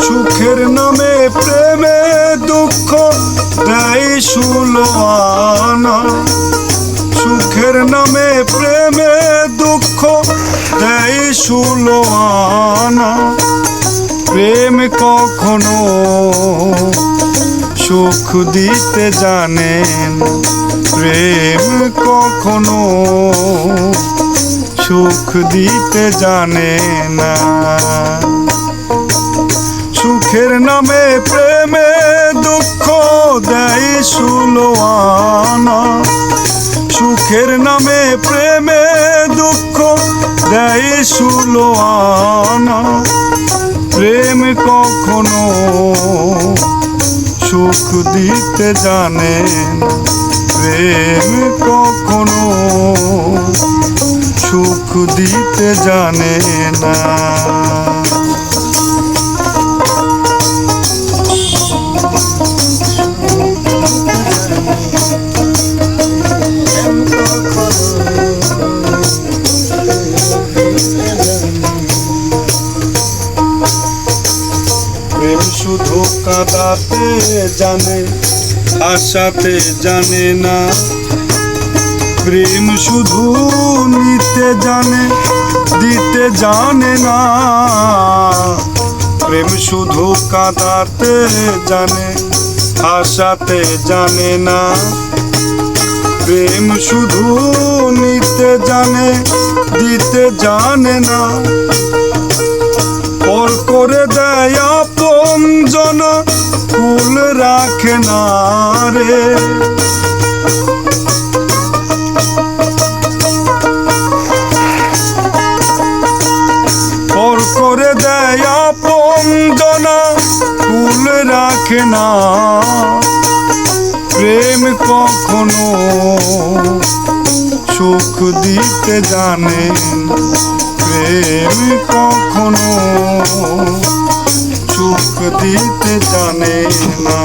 সুখের নামে প্রেমে দুঃখ দেয় ষোলো আনা। সুখের নামে প্রেমে দুঃখ দেয় ষোলো আনা। প্রেম কখনো সুখ দিতে জানে না, প্রেম কখনো সুখ দিতে জানে না। সুখের নামে প্রেমে দুঃখ দেয় ষোলো আনা। সুখের নামে প্রেমে দুঃখ দেয় ষোলো আনা। প্রেম কখনো সুখ দিতে জানে না, প্রেম কখনো সুখ দিতে জানে না। প্রেম শুধু কাঁদাতে জানে, আশাতে জানে না। প্রেম শুধু নিতে জানে, দিতে জানে না। প্রেম শুধু কাঁদাতে জানে, আশাতে জানে না। প্রেম শুধু নিতে জানে, দিতে জানে না। পর করে দেয় আপনজন, কুল রাখে না রে। পর করে দেয় আপনজন, কুল রাখে না। প্রেম কখনো সুখ দিতে জানে, প্রেম কখনো সুখ দিতে জানে না।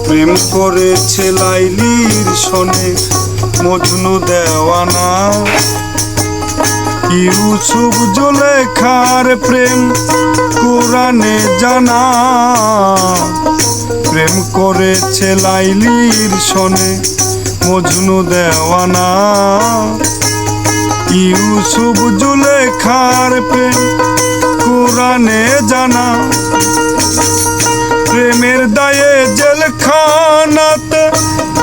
প্রেম করেছে লাইলির সনে মজনু দেওয়ানা। ইউসুফ জুলেখার প্রেম কোরআনে জানা। প্রেম করেছে লাইলির সনে মজনু দেওয়ানা। ইউসুফ জুলেখার প্রেম কোরআনে জানা। প্রেমের দায়ে জেলখানাতে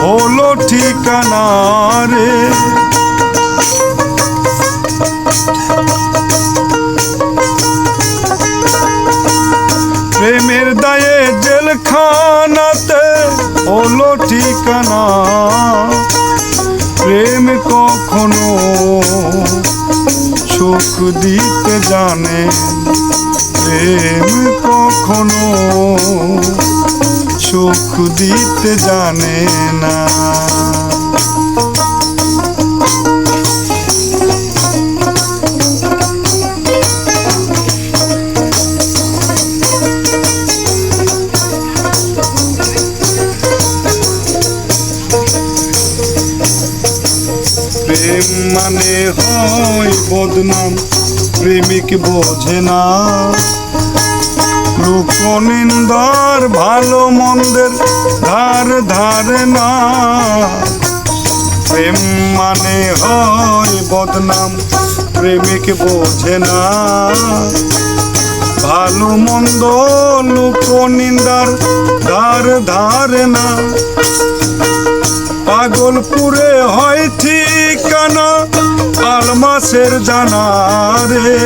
হলো ঠিকানা রে। প্রেমের দায়ে জেলখানাতে হলো ঠিকানা। প্রেম কখনো সুখ দিতে জানে, প্রেম কখনো সুখ দিতে জানে না। প্রেম মানে হয় বদনাম, প্রেমিক বোঝে না। লোকনিন্দার ভালো মন্দের ধার ধারে না। প্রেম মানে হয় বদনাম, প্রেমিক বোঝে না। ভালো মন্দ লোকনিন্দার ধার ধারে না। পাগলপুরে হয় ঠিকানা, আলমাসের জানা রে।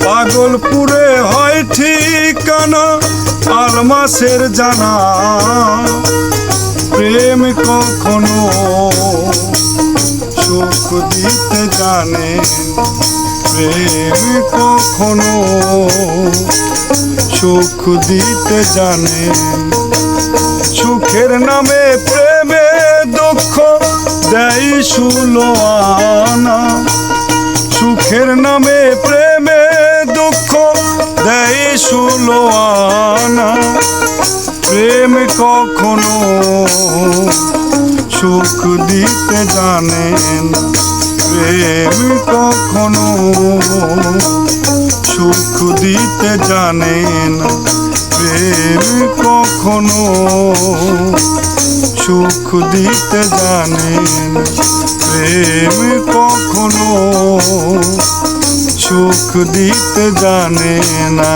পাগলপুরে হয় ঠিকানা, আলমাসের জানা। প্রেম কখনো সুখ দিতে জানে, প্রেম কখনো সুখ দিতে জানে। সুখের নামে প্রেমে দুঃখ দেয় 16 আনা। সুখের নামে প্রেমে দুঃখ দেয় 16 আনা। প্রেম কখনো সুখ দিতে জানে না, প্রেম কখনো সুখ দিতে জানে না, প্রেম কখনো সুখ দিতে জানে না, প্রেম কখনো সুখ দিতে জানে না।